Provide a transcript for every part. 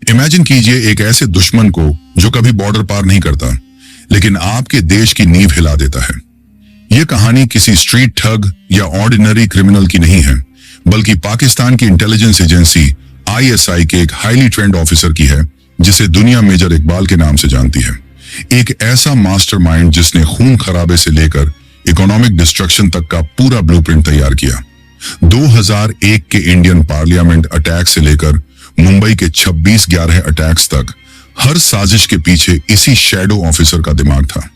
Imagine कीजिए एक ऐसे दुश्मन को जो कभी बॉर्डर पार नहीं करता, लेकिन आपके देश की नींव हिला देता है। यह कहानी किसी स्ट्रीट ठग या ऑर्डिनरी क्रिमिनल की नहीं है, बल्कि पाकिस्तान की इंटेलिजेंस एजेंसी ISI के एक हाईली ट्रेंड ऑफिसर की है, जिसे दुनिया मेजर इकबाल के नाम से जानती है। एक ऐसा मास्टरमाइंड जिसने खून खराबे से लेकर इकोनॉमिक डिस्ट्रक्शन तक का पूरा ब्लूप्रिंट तैयार किया। 2001 के इंडियन पार्लियामेंट अटैक से लेकर मुंबई के 26/11 अटैक्स तक हर साजिश के पीछे इसी शैडो ऑफिसर का दिमाग था।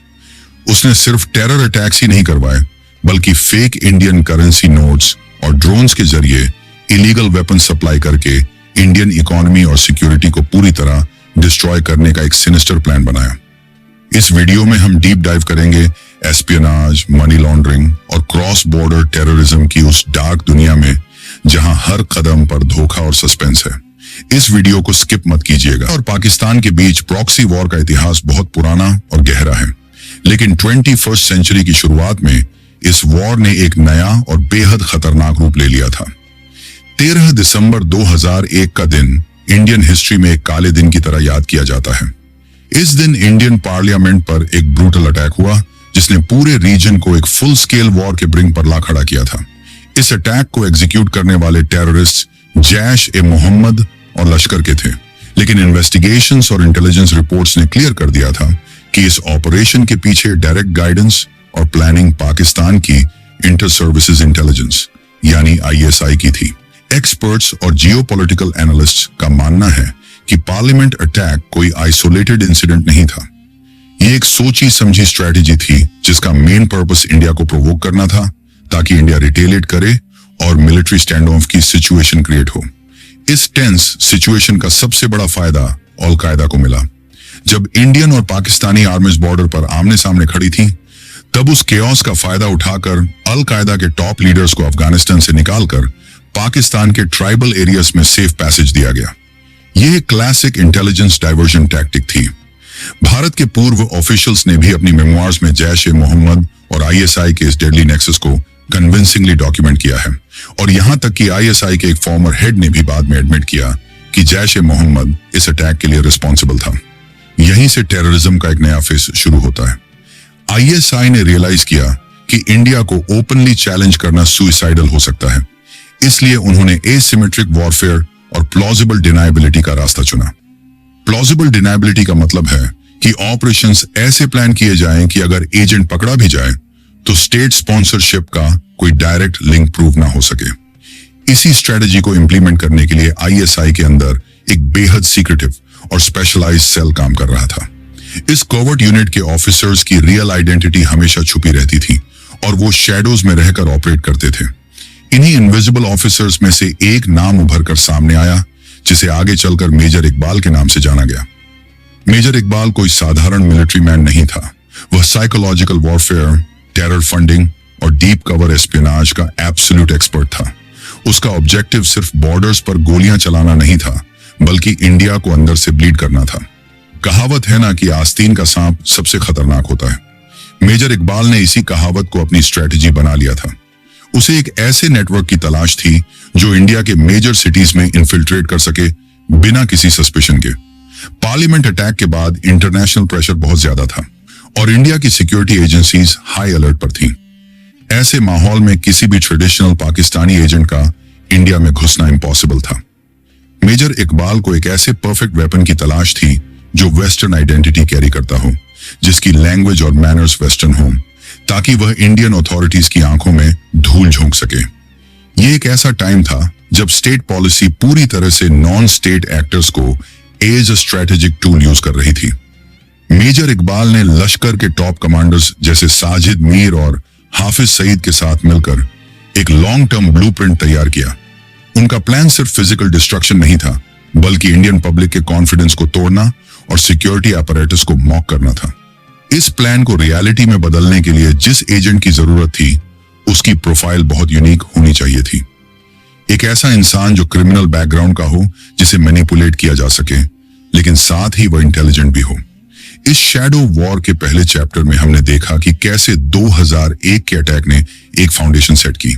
उसने सिर्फ टेरर अटैक्स ही नहीं करवाए, बल्कि फेक इंडियन करेंसी नोट्स और ड्रोन्स के जरिए इलीगल वेपन सप्लाई करके इंडियन इकोनॉमी और सिक्योरिटी को पूरी तरह डिस्ट्रॉय करने का एक सिनिस्टर प्लान बनाया। इस वीडियो में हम डीप डाइव करेंगे एस्पियोनाज, मनी लॉन्ड्रिंग और क्रॉस बॉर्डर टेररिज्म की उस डार्क दुनिया में जहां हर कदम पर धोखा और सस्पेंस है। इस वीडियो को स्किप मत कीजिएगा। और पाकिस्तान के बीच प्रॉक्सी वॉर का इतिहास बहुत पुराना और गहरा है, लेकिन 21st सेंचुरी की शुरुआत में इस वॉर ने एक नया और बेहद खतरनाक रूप ले लिया था। 13 दिसंबर 2001 का दिन इंडियन हिस्ट्री में एक काले दिन की तरह याद किया जाता है। इस दिन इंडियन पार्लियामेंट पर एक ब्रूटल अटैक हुआ, जिसने पूरे रीजन को एक फुल स्केल वॉर के ब्रिंक पर ला खड़ा किया था। इस अटैक को एग्जीक्यूट करने वाले टेररिस्ट जैश-ए-मोहम्मद और लश्कर के थे, लेकिन इन्वेस्टिगेशंस और इंटेलिजेंस रिपोर्ट्स ने क्लियर कर दिया था कि इस ऑपरेशन के पीछे डायरेक्ट गाइडेंस और प्लानिंग पाकिस्तान की इंटर सर्विसेज इंटेलिजेंस यानी ISI की थी। एक्सपर्ट्स और जियोपॉलिटिकल एनालिस्ट्स का मानना है कि पार्लियामेंट अटैक कोई आइसोलेटेड इंसिडेंट नहीं था। ये एक सोची समझी स्ट्रेटेजी थी, जिसका मेन पर्पस इंडिया को प्रोवोक करना था, ताकि इंडिया रिटेलिएट करे और मिलिट्री स्टैंड ऑफ की सिचुएशन क्रिएट हो। इस टेंस सिचुएशन का सबसे बड़ा फायदा अल कायदा को मिला। जब इंडियन और पाकिस्तानी आर्मीज बॉर्डर पर आमने सामने खड़ी थी, तब उस केओस का फायदा उठाकर अल कायदा के टॉप लीडर्स को अफगानिस्तान से निकालकर पाकिस्तान के ट्राइबल एरियाज में सेफ पैसेज दिया गया। यह क्लासिक इंटेलिजेंस डाइवर्जन टैक्टिक थी। भारत के पूर्व ऑफिशियल्स ने भी अपनी मेमोइर्स में जैश-ए-मोहम्मद और ISI के इस डेडली नेक्सस को कन्विंसिंगली डॉक्यूमेंट किया है, और यहां तक कि ISI के एक फॉर्मर हेड ने भी बाद में एडमिट किया कि जैश-ए-मोहम्मद इस अटैक के लिए रिस्पॉन्सिबल था। यहीं से टेररिज्म का एक नया फेज शुरू होता है। ISI ने रियलाइज किया कि इंडिया को ओपनली चैलेंज करना सुइसाइडल हो सकता है, इसलिए उन्होंने एसिमेट्रिक वॉरफेयर और प्लॉजिबल डिनायबिलिटी का रास्ता चुना। प्लॉजिबल डिनायबिलिटी का मतलब है कि ऑपरेशंस ऐसे प्लान किए जाएं कि अगर एजेंट पकड़ा भी जाए तो स्टेट स्पॉन्सरशिप का कोई डायरेक्ट लिंक प्रूव ना हो सके। इसी स्ट्रेटजी को इंप्लीमेंट करने के लिए ISI के अंदर एक बेहद सीक्रेटिव और स्पेशलाइज्ड सेल काम कर रहा था। इस कोवर्ट यूनिट के ऑफिसर्स की रियल आइडेंटिटी हमेशा छुपी रहती थी, और वो शैडोज में रहकर ऑपरेट करते थे। इन्हीं इनविजिबल ऑफिसर्स में से एक नाम उभर कर सामने आया, जिसे आगे चलकर मेजर इकबाल के नाम से जाना गया। मेजर इकबाल कोई साधारण मिलिट्री मैन नहीं था। वह साइकोलॉजिकल वॉरफेयर, टेरर फंडिंग और डीप कवर एस्पियोनाज का एब्सोल्यूट एक्सपर्ट था। उसका ऑब्जेक्टिव सिर्फ बॉर्डर्स पर गोलियां चलाना नहीं था, बल्कि इंडिया को अंदर से ब्लीड करना था। कहावत है ना कि आस्तीन का सांप सबसे खतरनाक होता है। मेजर इकबाल ने इसी कहावत को अपनी स्ट्रेटजी बना लिया था। उसे एक ऐसे नेटवर्क की तलाश थी जो इंडिया के मेजर सिटीज में इन्फिल्ट्रेट कर सके बिना किसी सस्पिशन के। पार्लियामेंट अटैक के बाद इंटरनेशनल प्रेशर बहुत ज्यादा था, और इंडिया की सिक्योरिटी एजेंसीज हाई अलर्ट पर थीं। ऐसे माहौल में किसी भी ट्रेडिशनल पाकिस्तानी एजेंट का इंडिया में घुसना इम्पॉसिबल था। मेजर इकबाल को एक ऐसे परफेक्ट वेपन की तलाश थी जो वेस्टर्न आइडेंटिटी कैरी करता हो, जिसकी लैंग्वेज और मैनर्स वेस्टर्न हो, ताकि वह इंडियन अथॉरिटीज की आंखों में धूल झोंक सके। यह एक ऐसा टाइम था जब स्टेट पॉलिसी पूरी तरह से नॉन स्टेट एक्टर्स को as a strategic tool use कर रही थी। मेजर इकबाल ने लश्कर के टॉप कमांडर्स जैसे साजिद मीर और हाफिज सईद के साथ मिलकर एक लॉन्ग टर्म ब्लूप्रिंट तैयार किया। उनका प्लान सिर्फ फिजिकल डिस्ट्रक्शन नहीं था, बल्कि इंडियन पब्लिक के कॉन्फिडेंस को तोड़ना और सिक्योरिटी अपैरेटस को मॉक करना था। इस प्लान को रियलिटी में बदलने के लिए जिस एजेंट की जरूरत थी, उसकी प्रोफाइल बहुत यूनिक होनी चाहिए थी। एक ऐसा इंसान जो क्रिमिनल बैकग्राउंड का हो, जिसे मैनिपुलेट किया जा सके, लेकिन साथ ही वह इंटेलिजेंट भी हो। इस शैडो वॉर के पहले चैप्टर में हमने देखा कि कैसे 2001 के अटैक ने एक फाउंडेशन सेट की।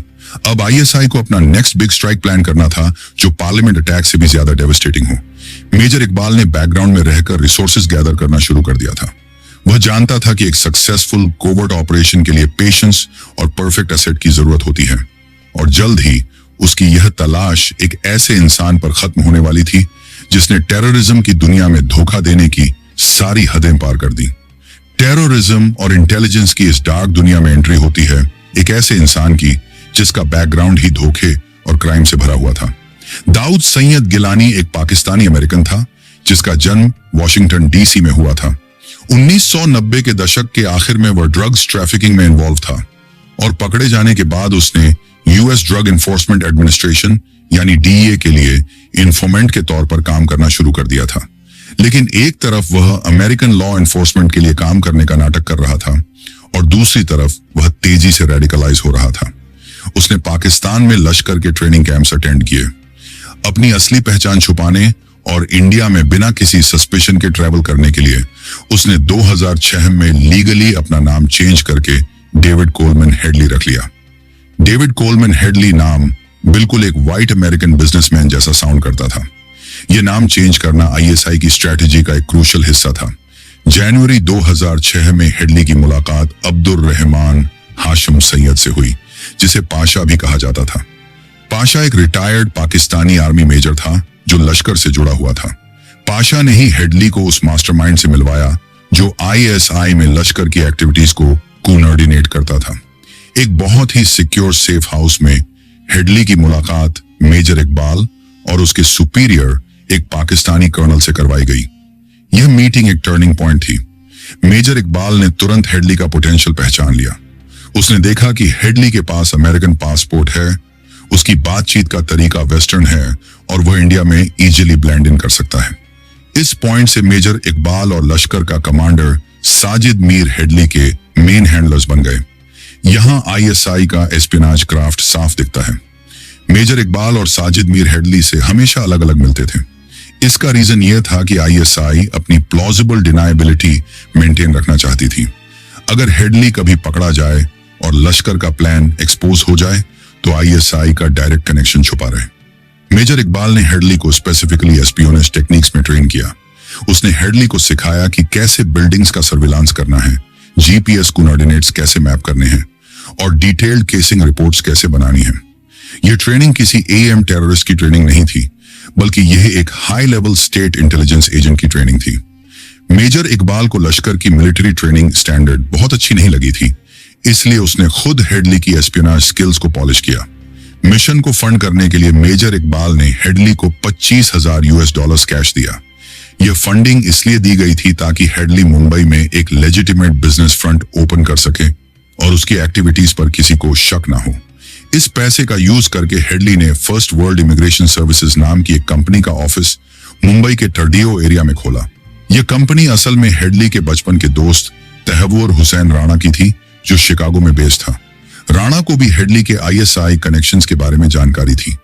अब ISI को अपना नेक्स्ट बिग स्ट्राइक प्लान करना था, जो पार्लियामेंट अटैक से भी ज्यादा डेवास्टेटिंग हो। मेजर इकबाल ने बैकग्राउंड में रहकर रिसोर्सेज गैदर करना शुरू कर दिया था। वह जानता था कि एक सक्सेसफुल कोवर्ट ऑपरेशन के लिए पेशेंस और परफेक्ट एसेट की जरूरत होती है, और जल्द ही उसकी यह तलाश एक ऐसे इंसान पर खत्म होने वाली थी जिसने टेररिज्म की दुनिया में धोखा देने की सारी हदें पार कर दी। टेररिज्म और इंटेलिजेंस की इस डार्क दुनिया में एंट्री होती है एक ऐसे इंसान की जिसका बैकग्राउंड ही धोखे और क्राइम से भरा हुआ था। दाऊद सैयद गिलानी एक पाकिस्तानी अमेरिकन था जिसका जन्म वॉशिंगटन डीसी में हुआ था। 1990 के दशक के आखिर में वह ड्रग्स ट्रैफिकिंग में इन्वॉल्व था और पकड़े जाने के बाद उसने यूएस ड्रग एनफोर्समेंट एडमिनिस्ट्रेशन यानी डीईए के लिए इन्फॉर्मेंट के तौर पर काम करना शुरू कर दिया था। लेकिन एक तरफ वह अमेरिकन लॉ एनफोर्समेंट के लिए काम करने का नाटक कर रहा था और दूसरी तरफ वह तेजी से रेडिकलाइज हो रहा था। उसने पाकिस्तान में लश्कर के ट्रेनिंग कैंप्स अटेंड किए। अपनी असली पहचान छुपाने और इंडिया में बिना किसी सस्पेशन के ट्रैवल करने के लिए उसने 2006 में लीगली अपना नाम चेंज करके डेविड कोलमैन हेडली रख लिया। डेविड कोलमैन हेडली नाम बिल्कुल एक व्हाइट अमेरिकन बिजनेसमैन जैसा साउंड करता था। यह नाम चेंज करना आईएसआई की स्ट्रेटेजी का एक क्रूशियल हिस्सा था। जनवरी 2006 में हेडली की मुलाकात अब्दुल रहमान हाशिम सैयद से हुई, जिसे पाशा भी कहा जाता था। पाशा एक रिटायर्ड पाकिस्तानी आर्मी मेजर था जो लश्कर से जुड़ा हुआ था। पाशा ने ही हेडली को उस मास्टरमाइंड से मिलवाया जो आईएसआई में लश्कर की एक्टिविटीज को कोऑर्डिनेट करता था। एक बहुत ही सिक्योर सेफ हाउस में हेडली की मुलाकात मेजर इकबाल और उसके सुपीरियर एक पाकिस्तानी कर्नल से करवाई गई। यह मीटिंग एक टर्निंग पॉइंट थी। मेजर इकबाल ने तुरंत हेडली का पोटेंशियल पहचान लिया। उसने देखा कि हेडली के पास अमेरिकन पासपोर्ट है, उसकी बातचीत का तरीका वेस्टर्न है और वह इंडिया में इजीली ब्लेंड इन कर सकता है। इस पॉइंट से मेजर इकबाल और लश्कर का कमांडर साजिद मीर हेडली के मेन हैंडलर्स बन गए। यहां आईएसआई का एस्पिनाज क्राफ्ट साफ दिखता है। मेजर इकबाल और साजिद मीर हेडली से हमेशा अलग अलग मिलते थे। इसका रीजन यह था कि आईएसआई अपनी प्लॉजिबल डिनायबिलिटी मेंटेन रखना चाहती थी। अगर हेडली कभी पकड़ा जाए और लश्कर का प्लान एक्सपोज हो जाए तो आईएसआई का डायरेक्ट कनेक्शन छुपा रहे। मेजर इकबाल ने हेडली को स्पेसिफिकली एस्पियोनेज टेक्निक्स में ट्रेन किया। उसने हेडली को सिखाया कि कैसे बिल्डिंग्स का सर्विलांस करना है, जीपीएस कोऑर्डिनेट्स कैसे मैप करने हैं और डिटेल्ड केसिंग रिपोर्ट्स कैसे बनानी है। यह ट्रेनिंग किसी एएम टेररिस्ट की ट्रेनिंग नहीं थी, बल्कि यह एक high level state intelligence agent की ट्रेनिंग थी। मेजर इकबाल को लश्कर की मिलिट्री ट्रेनिंग स्टैंडर्ड बहुत अच्छी नहीं लगी थी, इसलिए उसने खुद हेडली की एस्पियोनेज स्किल्स को पॉलिश किया। मिशन को फंड करने के लिए मेजर इकबाल ने हेडली को $25,000 कैश दिया। यह फंडिंग इसलिए दी गई थी ताकि हेडली मुंबई में एक लेजिटिमेट बिजनेस फ्रंट ओपन कर सके और उसकी एक्टिविटीज पर किसी को शक ना हो। इस पैसे का यूज करके हेडली ने फर्स्ट वर्ल्ड इमिग्रेशन सर्विसेज नाम की एक कंपनी का ऑफिस मुंबई के टर्डियो एरिया में खोला। यह कंपनी असल में हेडली के बचपन के दोस्त तहव्वुर हुसैन राणा की थी, जो शिकागो में बेस्ड था। राणा को भी हेडली के आईएसआई कनेक्शंस के बारे में जानकारी थी।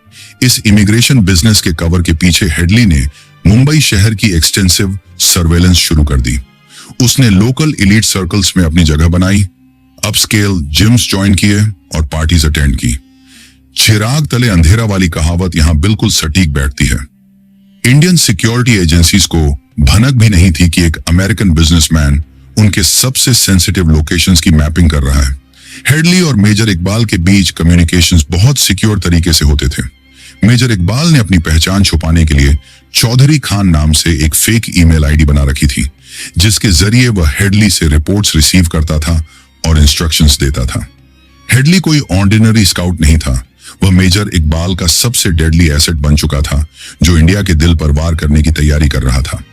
इस इमिग्रेशन बिजनेस के कवर के पीछे हेडली ने मुंबई शहर की एक्सटेंसिव सर्वेलेंस शुरू कर दी। उसने लोकल एलीट सर्कल्स में अपनी जगह बनाई, अपस्केल जिम्स ज्वाइन किए और पार्टीज अटेंड की। चिराग तले अंधेरा वाली कहावत यहां बिल्कुल सटीक बैठती है। इंडियन सिक्योरिटी एजेंसीज को भनक भी नहीं थी कि एक अमेरिकन बिजनेसमैन उनके सबसे सेंसिटिव लोकेशंस की मैपिंग कर रहा है। हेडली और मेजर इकबाल के बीच कम्युनिकेशंस बहुत सिक्योर तरीके से होते थे। मेजर इकबाल ने अपनी पहचान छुपाने के लिए चौधरी खान नाम से एक फेक ईमेल आईडी बना रखी थी, जिसके जरिए वह हेडली से रिपोर्ट्स रिसीव करता था और इंस्ट्रक्शंस देता था। हेडली कोई ऑर्डिनरी स्काउट नहीं था, वह मेजर इकबाल का सबसे डेडली एसेट बन चुका था, जो इंडिया के दिल पर वार करने की तैयारी कर रहा था।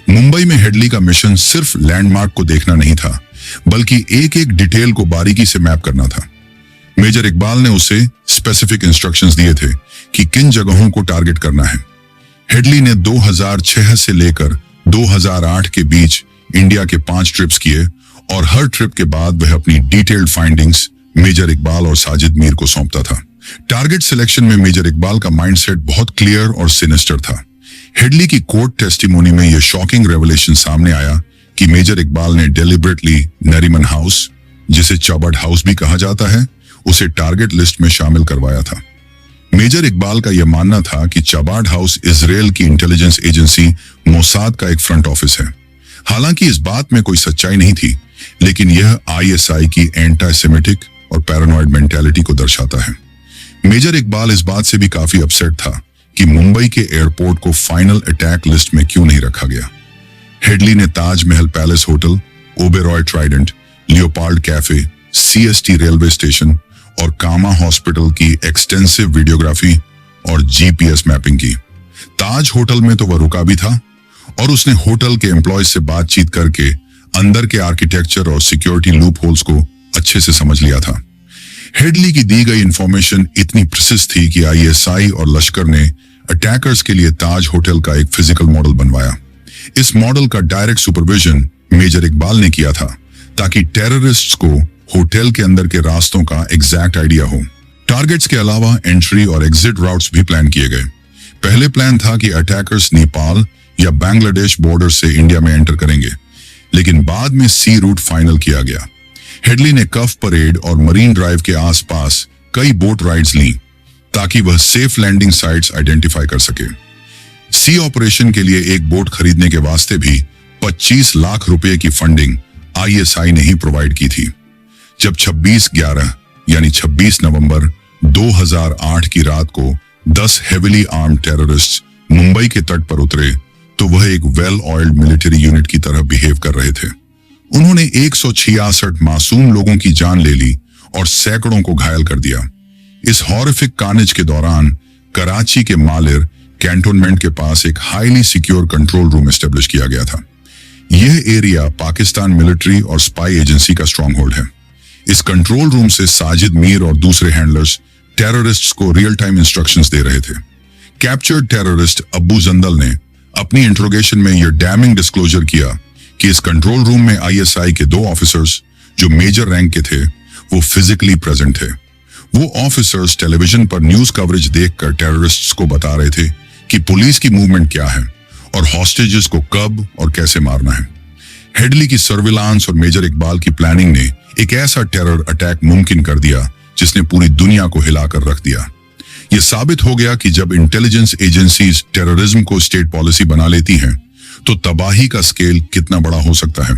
मुंबई में हेडली का मिशन सिर्फ लैंडमार्क को देखना नहीं था, बल्कि एक एक डिटेल को बारीकी से मैप करना था। मेजर इकबाल ने उसे स्पेसिफिक इंस्ट्रक्शंस दिए थे कि किन जगहों को टारगेट करना है। हेडली ने 2006 से लेकर 2008 के बीच इंडिया के 5 ट्रिप्स किए और हर ट्रिप के बाद वह अपनी डिटेल्ड फाइंडिंग्स मेजर इकबाल और साजिद मीर को सौंपता था। टारगेट सिलेक्शन में मेजर इकबाल का माइंडसेट बहुत क्लियर और सिनिस्टर था। हेडली की कोर्ट टेस्टिमोनी में यह शॉकिंग रेवलेशन सामने आया कि मेजर इकबाल ने डेलिबरेटली नरीमन हाउस, जिसे चबर्ड हाउस भी कहा जाता है, उसे टारगेट लिस्ट में शामिल करवाया था। मेजर इकबाल का यह मानना था कि चबार्ड हाउस इजराइल की इंटेलिजेंस एजेंसी मोसाद का एक फ्रंट ऑफिस है। हालांकि इस बात में कोई सच्चाई नहीं थी, लेकिन यह आईएसआई की एंटी सेमिटिक और पैरानॉइड मेंटालिटी को दर्शाता है। मेजर इकबाल इस बात से भी काफी अपसेट था कि मुंबई के एयरपोर्ट को फाइनल अटैक लिस्ट में क्यों नहीं रखा गया। हेडली ने Taj Mahal palace hotel, Oberoi Trident, leopard cafe, CST railway station और कामा हॉस्पिटल की एक्सटेंसिव वीडियोग्राफी और जीपीएस मैपिंग की। ताज होटल में तो वह रुका भी था और उसने होटल के एम्प्लॉयज से बातचीत करके अंदर के आर्किटेक्चर और सिक्योरिटी लूप होल्स को अच्छे से समझ लिया था। हेडली की दी गई इंफॉर्मेशन इतनी प्रिसिस थी कि आईएसआई और लश्कर ने अटैकर्स के लिए ताज होटल का एक फिजिकल मॉडल बनवाया। इस मॉडल का डायरेक्ट सुपरविजन मेजर इकबाल ने किया था, ताकि टेररिस्ट्स को होटल के अंदर के रास्तों का एग्जैक्ट आइडिया हो। टारगेट्स के अलावा एंट्री और एग्जिट राउट्स भी प्लान किए गए। पहले प्लान था कि अटैकर्स नेपाल या बांग्लादेश बॉर्डर से इंडिया में एंटर करेंगे, लेकिन बाद में सी रूट फाइनल किया गया। हेडली ने कफ परेड और मरीन ड्राइव के आसपास कई बोट राइड्स ली ताकि वह सेफ लैंडिंग साइट्स आइडेंटिफाई कर सके। सी ऑपरेशन के लिए एक बोट खरीदने के वास्ते भी 25 लाख रुपए की फंडिंग आईएसआई ने ही प्रोवाइड की थी। जब 26/11 यानी 26 नवंबर 2008 की रात को 10 हेविली आर्म्ड टेररिस्ट्स मुंबई के तट पर उतरे तो वह एक वेल ऑयल्ड मिलिट्री यूनिट की तरह बिहेव कर रहे थे। उन्होंने 166 मासूम लोगों की जान ले ली और सैकड़ों को घायल कर दिया। इस हॉरिफिक कार्नेज के दौरान कराची के मालिर कैंटोनमेंट के पास एक highly secure control room establish किया गया था। यह एरिया पाकिस्तान मिलिट्री और स्पाई एजेंसी का स्ट्रॉन्ग होल्ड है। इस कंट्रोल रूम से साजिद मीर और दूसरे हैंडलर्स टेररिस्ट्स को रियल टाइम इंस्ट्रक्शंस दे रहे थे। कैप्चर्ड टेररिस्ट अब्बू जंदल ने अपनी इंट्रोगेशन में यह डैमिंग डिस्क्लोजर किया कि इस कंट्रोल रूम में आईएसआई के 2 ऑफिसर्स जो मेजर रैंक के थे वो फिजिकली प्रेजेंट थे। वो ऑफिसर्स टेलीविजन पर न्यूज कवरेज देखकर टेररिस्ट्स को बता रहे थे कि पुलिस की मूवमेंट क्या है और हॉस्टेजेस को कब और कैसे मारना है। हेडली की सर्विलांस और मेजर इकबाल की प्लानिंग ने एक ऐसा टेरर अटैक मुमकिन कर दिया जिसने पूरी दुनिया को हिलाकर रख दिया। यह साबित हो गया कि जब इंटेलिजेंस एजेंसीज टेररिज्म को स्टेट पॉलिसी बना लेती हैं तो तबाही का स्केल कितना बड़ा हो सकता है।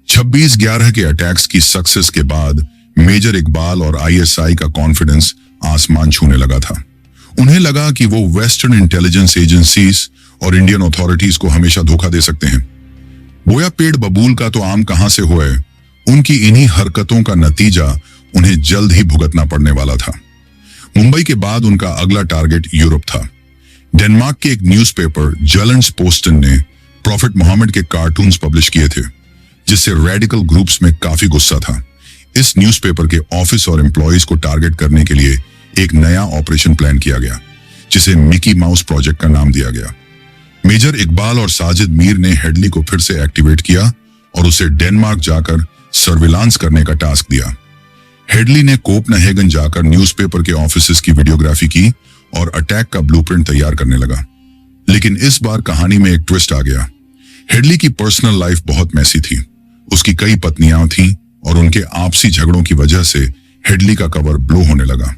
26/11 के अटैक्स की सक्सेस के बाद मेजर इकबाल और आईएसआई का कॉन्फिडेंस आसमान छूने लगा था। उन्हें लगा कि वो वेस्टर्न इंटेलिजेंस एजेंसीज और इंडियन अथॉरिटीज को हमेशा धोखा दे सकते हैं। बोया पेड़ बबूल का तो आम कहां से हुए, उनकी इन्हीं हरकतों का नतीजा उन्हें जल्द ही भुगतना पड़ने वाला था। मुंबई के बाद उनका अगला टारगेट यूरोप था। डेनमार्क के एक न्यूज़पेपर जलंस पोस्टन ने प्रॉफिट मोहम्मद के कार्टून्स पब्लिश किए थे, जिससे रेडिकल ग्रुप्स में काफी गुस्सा था। इस न्यूज़पेपर के ऑफिस और एम्प्लॉयज को टारगेट करने के लिए एक नया ऑपरेशन प्लान किया गया, जिसे मिकी माउस प्रोजेक्ट का नाम दिया गया। मेजर इकबाल और साजिद मीर ने हेडली को फिर से एक्टिवेट किया और उसे डेनमार्क जाकर सर्विलांस करने का टास्क दिया। हेडली ने कोपनहेगन जाकर न्यूज़पेपर के ऑफिसेस की वीडियोग्राफी की और अटैक का ब्लूप्रिंट तैयार करने लगा। लेकिन इस बार कहानी में एक ट्विस्ट आ गया। हेडली की पर्सनल लाइफ बहुत मैसी थी। उसकी कई पत्नियां थीं और उनके आपसी झगड़ों की वजह से हेडली का कवर ब्लो होने लगा।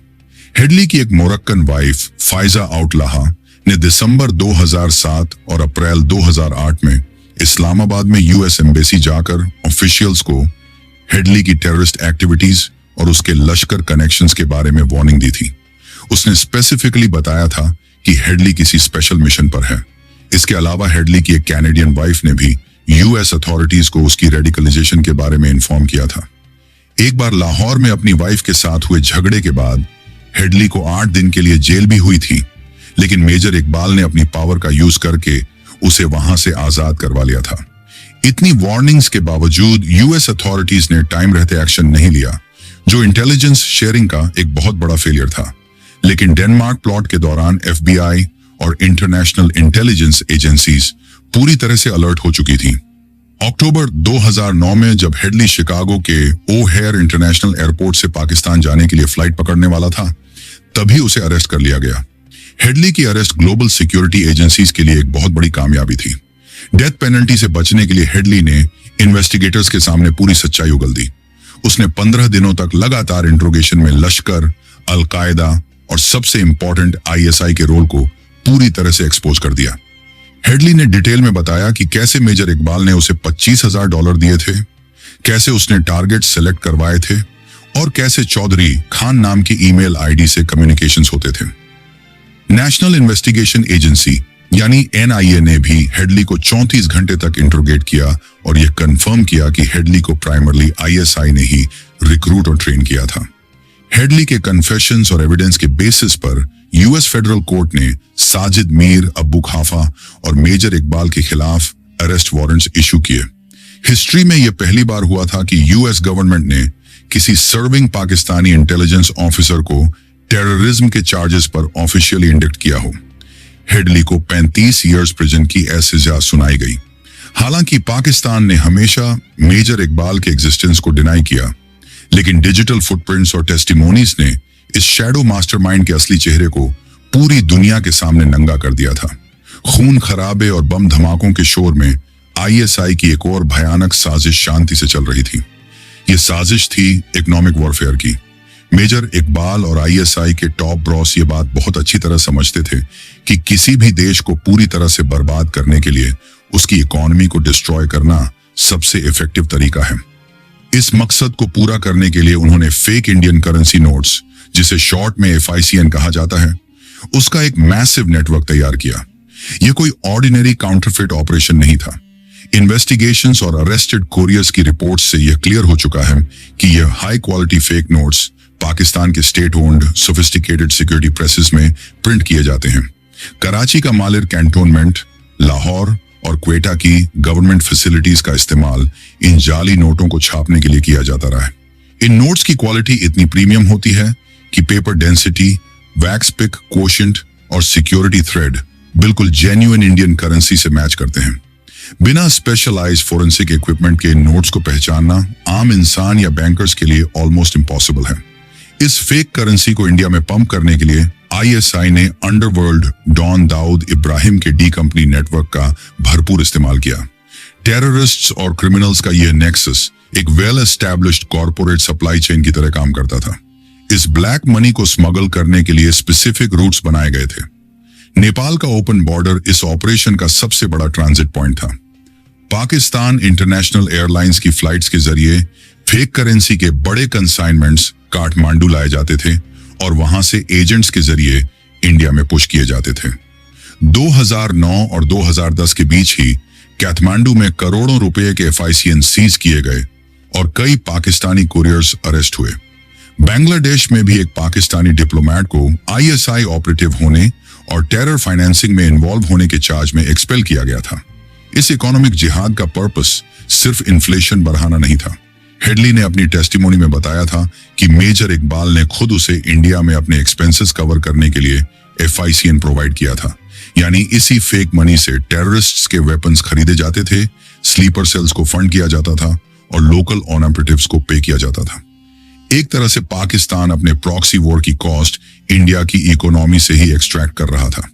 हेडली की एक मोरक्कन वाइफ फाइजा आउटलाहा ने दिसंबर 2007 और अप्रैल 2008 में इस्लामाबाद में यूएस एम्बेसी जाकर ऑफिशियल्स को हेडली की टेररिस्ट एक्टिविटीज और उसके लश्कर कनेक्शंस के बारे में वार्निंग दी थी। उसने स्पेसिफिकली बताया था कि हेडली किसी स्पेशल मिशन पर है। इसके अलावा हेडली की एक कैनेडियन वाइफ ने भी यूएस अथॉरिटीज को उसकी रेडिकलाइजेशन के बारे में इन्फॉर्म किया था। एक बार लाहौर में अपनी वाइफ के साथ हुए झगड़े के बाद हेडली को 8 दिन के लिए जेल भी हुई थी, लेकिन मेजर इकबाल ने अपनी पावर का यूज करके उसे वहां से आजाद करवा लिया था। इतनी वार्निंग्स के बावजूद यूएस अथॉरिटीज ने टाइम रहते एक्शन नहीं लिया, जो इंटेलिजेंस शेयरिंग का एक बहुत बड़ा फेलियर था। लेकिन डेनमार्क प्लॉट के दौरान एफबीआई और इंटरनेशनल इंटेलिजेंस एजेंसीज पूरी तरह से अलर्ट हो चुकी थी। अक्टूबर 2009 में जब हेडली शिकागो के ओहेयर इंटरनेशनल एयरपोर्ट से पाकिस्तान जाने के लिए फ्लाइट पकड़ने वाला था, तभी उसे अरेस्ट कर लिया गया। हेडली की अरेस्ट ग्लोबल सिक्योरिटी एजेंसीज के लिए एक बहुत बड़ी कामयाबी थी। डेथ पेनल्टी से बचने के लिए हेडली ने इन्वेस्टिगेटर्स के सामने पूरी सच्चाई उगल दी। उसने 15 दिनों तक लगातार इंट्रोगेशन में लश्कर, अल कायदा और सबसे इंपॉर्टेंट आईएसआई के रोल को पूरी तरह से एक्सपोज कर दिया। हेडली ने डिटेल में बताया कि कैसे मेजर इकबाल ने उसे $25,000 दिए थे, कैसे उसने टारगेट सेलेक्ट करवाए थे और कैसे चौधरी खान नाम की ईमेल आईडी से कम्युनिकेशंस होते थे। नेशनल इन्वेस्टिगेशन एजेंसी यानी एनआईए ने भी हेडली को 34 घंटे तक इंट्रोगेट किया और यह कंफर्म किया कि हेडली को प्राइमरली आईएसआई ने ही रिक्रूट और ट्रेन किया था। हेडली के कन्फेशंस और एविडेंस के बेसिस पर यूएस फेडरल कोर्ट ने साजिद मीर, अब्बू खाफा और मेजर इकबाल के खिलाफ अरेस्ट वारंट्स इशू किए। हिस्ट्री में यह पहली बार हुआ था कि यूएस गवर्नमेंट ने किसी सर्विंग पाकिस्तानी इंटेलिजेंस ऑफिसर को टेररिज्म के चार्जेस पर ऑफिशियली इंडिक्ट किया हो। हेडली को 35 इयर्स प्रिजन की सजा सुनाई गई। हालांकि पाकिस्तान ने हमेशा मेजर इकबाल के एग्जिस्टेंस को डिनाई किया, लेकिन डिजिटल फुटप्रिंट्स और टेस्टिमोनीज ने इस शैडो मास्टरमाइंड के असली चेहरे को पूरी दुनिया के सामने नंगा कर दिया था। खून खराबे और बम धमाकों के शोर में आईएसआई की एक और भयानक साजिश शांति से चल रही थी। यह साजिश थी इकोनॉमिक वॉरफेयर की। मेजर इकबाल और आईएसआई के टॉप ब्रॉस ये बात बहुत अच्छी तरह समझते थे कि किसी भी देश को पूरी तरह से बर्बाद करने के लिए उसकी इकोनॉमी को डिस्ट्रॉय करना सबसे इफेक्टिव तरीका है। इस मकसद को पूरा करने के लिए उन्होंने फेक इंडियन करेंसी नोट्स, जिसे शॉर्ट में FICN कहा जाता है, उसका एक मैसिव नेटवर्क तैयार किया। यह कोई ऑर्डिनरी काउंटरफिट ऑपरेशन नहीं था। इन्वेस्टिगेशंस और अरेस्टेड कोरियर्स की रिपोर्ट्स से यह क्लियर हो चुका है कि यह high quality fake notes Pakistan के state owned sophisticated security presses में प्रिंट किए जाते हैं। कराची का मालिर कैंटोनमेंट, लाहौर और क्वेटा की गवर्नमेंट फैसिलिटीज का इस्तेमाल इन जाली नोटों को छापने के लिए किया जाता रहा है। इन नोट्स की क्वालिटी इतनी प्रीमियम होती है कि paper density, wax pick quotient और सिक्योरिटी थ्रेड बिल्कुल जेन्युइन इंडियन करेंसी से मैच करते हैं। बिना स्पेशलाइज्ड फोरेंसिक इक्विपमेंट के इन नोट्स को पहचानना आम इंसान या बैंकर्स के लिए ऑलमोस्ट इम्पॉसिबल है। इस फेक करेंसी को इंडिया में पंप करने के लिए आईएसआई ने अंडरवर्ल्ड डॉन दाऊद इब्राहिम के डी कंपनी नेटवर्क का भरपूर इस्तेमाल किया। टेररिस्ट्स और क्रिमिनल्स का यह नेक्सस एक well established corporate supply chain की तरह काम करता था। इस ब्लैक मनी को स्मगल करने के लिए स्पेसिफिक रूट्स बनाए गए थे। नेपाल का ओपन बॉर्डर इस ऑपरेशन का सबसे बड़ा ट्रांजिट पॉइंट था। पाकिस्तान इंटरनेशनल एयरलाइंस की फ्लाइट्स के जरिए फेक करेंसी के बड़े कंसाइनमेंट्स काठमांडू लाए जाते थे और वहां से एजेंट्स के जरिए इंडिया में पुश किए जाते थे। 2009 और 2010 के बीच ही काठमांडू में करोड़ों रुपए के FICN सीज किए गए और कई पाकिस्तानी कुरियर्स अरेस्ट हुए। बांग्लादेश में भी एक पाकिस्तानी डिप्लोमेट को आईएसआई ऑपरेटिव होने और टेरर फाइनेंसिंग में इन्वॉल्व होने के चार्ज में एक्सपेल किया गया था। इस इकोनॉमिक जिहाद का पर्पस सिर्फ इन्फ्लेशन बढ़ाना नहीं था। हेडली ने अपनी टेस्टिमोनी में बताया था कि मेजर इकबाल ने खुद उसे इंडिया में अपने एक्सपेंसेस कवर करने के लिए FICN प्रोवाइड किया था। यानी इसी फेक मनी से टेररिस्ट्स के वेपन्स खरीदे जाते थे, स्लीपर सेल्स को फंड किया जाता था और लोकल ऑपरेटिव्स को पे किया जाता था। एक तरह से पाकिस्तान अपने प्रॉक्सी वॉर की कॉस्ट इंडिया की इकोनॉमी से ही एक्सट्रैक्ट कर रहा था।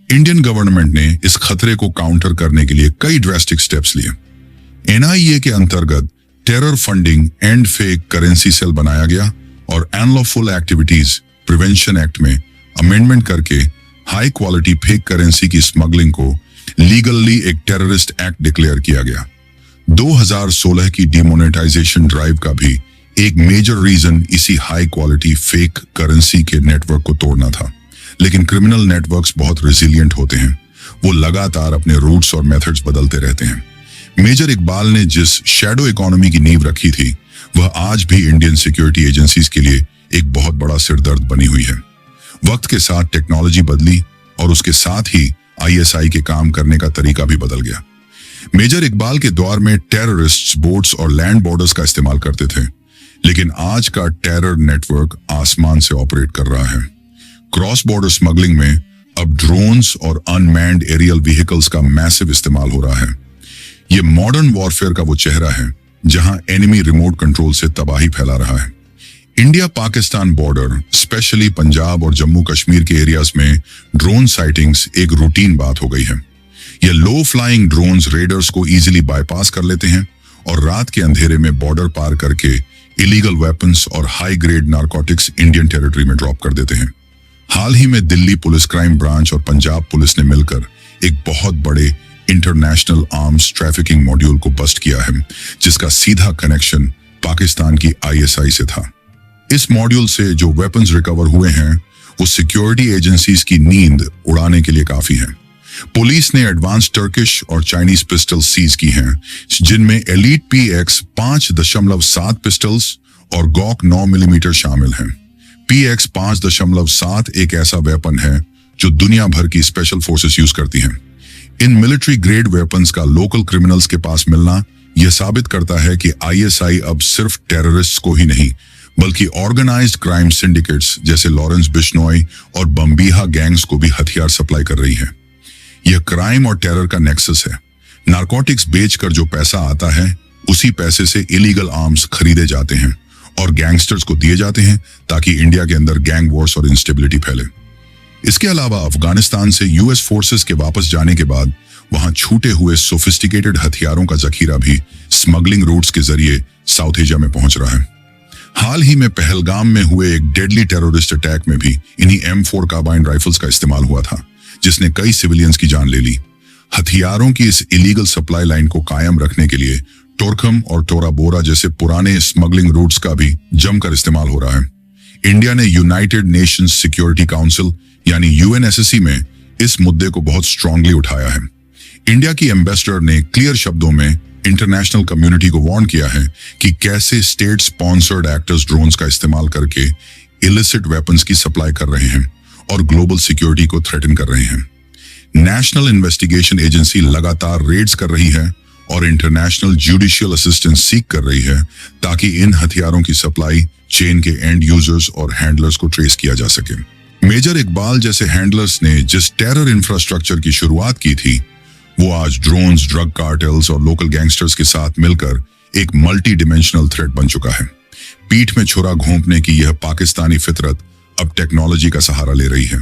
इंडियन गवर्नमेंट ने इस खतरे को काउंटर करने के लिए कई ड्रास्टिक स्टेप्स लिए। एनआईए के अंतर्गत terror funding and fake currency cell बनाया गया और अनलॉफुल एक्टिविटीज प्रिवेंशन एक्ट में अमेंडमेंट करके हाई क्वालिटी फेक करेंसी की स्मगलिंग को लीगली एक टेररिस्ट एक्ट डिक्लेयर किया गया। 2016 की डिमोनेटाइजेशन ड्राइव का भी एक मेजर रीजन इसी हाई क्वालिटी फेक करेंसी के नेटवर्क को तोड़ना था। लेकिन क्रिमिनल नेटवर्क्स बहुत रेजिलिएंट होते हैं, वो लगातार अपने रूट्स और मेथड्स बदलते रहते हैं। मेजर इकबाल ने जिस शैडो इकोनॉमी की नींव रखी थी वह आज भी इंडियन सिक्योरिटी एजेंसीज के लिए एक बहुत बड़ा सिरदर्द बनी हुई है। वक्त के साथ टेक्नोलॉजी बदली और उसके साथ ही आईएसआई के काम करने का तरीका भी बदल गया। मेजर इकबाल के दौर में टेररिस्ट्स बोट्स और लैंड बॉर्डर्स का इस्तेमाल करते थे, लेकिन आज का टेरर नेटवर्क आसमान से ऑपरेट कर रहा है। क्रॉस बॉर्डर स्मगलिंग में अब ड्रोन्स और अनमैन्ड एरियल व्हीकल्स का मैसिव इस्तेमाल हो रहा है। ये मॉडर्न वॉरफेयर का वो चेहरा है जहां एनिमी रिमोट कंट्रोल से तबाही फैला रहा है। India Pakistan border, specially Punjab और जम्मू कश्मीर के एरियाज में ड्रोन साइटिंग्स एक रूटीन बात हो गई है। ये लो फ्लाइंग ड्रोन्स रेडर्स को इजीली बाईपास कर लेते हैं और रात के अंधेरे में बॉर्डर पार करके इलीगल वेपन्स और high grade narcotics Indian territory में ड्रॉप कर देते हैं। हाल ही में दिल्ली पुलिस क्राइम ब्रांच और पंजाब पुलिस ने मिलकर एक बहुत बड़े इंटरनेशनल आर्म्स ट्रैफिकिंग मॉड्यूल को बस्ट किया है, जिसका सीधा कनेक्शन पाकिस्तान की आईएसआई से था। इस मॉड्यूल से जो वेपन्स रिकवर हुए हैं वो सिक्योरिटी एजेंसीज की नींद उड़ाने के लिए काफी हैं। पुलिस ने एडवांस टर्किश और चाइनीज पिस्टल सीज की हैं, जिनमें एलीट PX 5.7 पिस्टल्स और गॉक 9 मिलीमीटर शामिल हैं। PX 5.7 एक ऐसा वेपन है जो दुनिया भर की स्पेशल फोर्सेस यूज करती हैं। इन मिलिट्री ग्रेड वेपन्स का लोकल क्रिमिनल्स के पास मिलना यह साबित करता है कि आईएसआई अब सिर्फ टेररिस्ट्स को ही नहीं बल्कि ऑर्गेनाइज्ड क्राइम सिंडिकेट्स जैसे लॉरेंस बिश्नोई और बम्बीहा गैंग्स को भी हथियार सप्लाई कर रही है। यह क्राइम और टेरर का नेक्सस है। नारकोटिक्स बेचकर जो पैसा आता है उसी पैसे से इलीगल आर्म्स खरीदे जाते हैं और गैंगस्टर्स को दिए जाते हैं ताकि इंडिया के अंदर गैंग वॉर्स और इंस्टेबिलिटी फैले। इसके अलावा अफगानिस्तान से यूएस फोर्सेस के वापस जाने के बाद वहां छूटे हुए सोफिस्टिकेटेड हथियारों का जखीरा भी स्मगलिंग रूट्स के जरिए साउथ एशिया में पहुंच रहा है। हाल ही में पहलगाम में हुए एक डेडली टेररिस्ट अटैक में भी इन्हीं M4 कार्बाइन राइफल्स का इस्तेमाल हुआ था, जिसने कई सिविलियंस की जान ले ली। हथियारों की इस इलीगल सप्लाई लाइन को कायम रखने के लिए टोरखम और टोरा बोरा जैसे पुराने स्मगलिंग रूट्स का भी जमकर इस्तेमाल हो रहा है। इंडिया ने यूनाइटेड नेशंस सिक्योरिटी काउंसिल यानी UNSC में इस मुद्दे को बहुत स्ट्रांगली उठाया है। इंडिया की एम्बेसडर ने क्लियर शब्दों में इंटरनेशनल कम्युनिटी को वार्न किया है कि कैसे स्टेट स्पॉन्सर्ड एक्टर्स ड्रोन्स का इस्तेमाल करके इलिसिट वेपन्स की सप्लाई कर रहे हैं और ग्लोबल सिक्योरिटी को थ्रेटन कर रहे हैं। नेशनल इन्वेस्टिगेशन एजेंसी लगातार रेड्स कर रही है और इंटरनेशनल जुडिशियल असिस्टेंस सीक कर रही है ताकि इन हथियारों की सप्लाई चेन के एंड यूजर्स और हैंडलर्स को ट्रेस किया जा सके। मेजर इकबाल जैसे हैंडलर्स ने जिस टेरर इंफ्रास्ट्रक्चर की शुरुआत की थी वो आज ड्रोन्स, ड्रग कार्टेल्स और लोकल गैंगस्टर्स के साथ मिलकर एक मल्टी डिमेंशनल थ्रेट बन चुका है। पीठ में छुरा घोंपने की यह पाकिस्तानी फितरत अब टेक्नोलॉजी का सहारा ले रही है।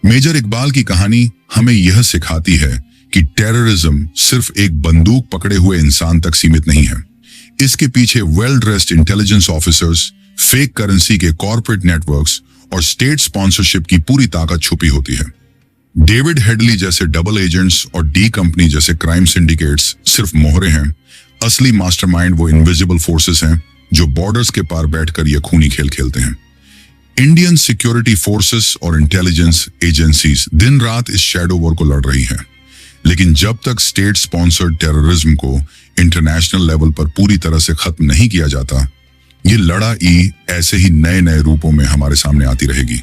मेजर इकबाल की कहानी हमें यह सिखाती है कि टेररिज्म सिर्फ एक बंदूक पकड़े हुए इंसान तक सीमित नहीं है। इसके पीछे well dressed intelligence officers, fake currency के कॉर्पोरेट नेटवर्क्स और स्टेट स्पॉन्सरशिप की पूरी ताकत छुपी होती है। डेविड हेडली जैसे डबल एजेंट्स और डी कंपनी जैसे क्राइम सिंडिकेट्स सिर्फ मोहरे हैं। असली मास्टरमाइंड वो इनविजिबल फोर्सेस हैं जो बॉर्डर्स के पार बैठकर यह खूनी खेल खेलते हैं। इंडियन सिक्योरिटी फोर्सेस और इंटेलिजेंस एजेंसीज दिन रात इस शैडो वॉर को लड़ रही हैं, लेकिन जब तक स्टेट स्पॉन्सर्ड टेररिज्म को इंटरनेशनल लेवल पर पूरी तरह से खत्म नहीं किया जाता, ये लड़ाई ऐसे ही नए नए रूपों में हमारे सामने आती रहेगी।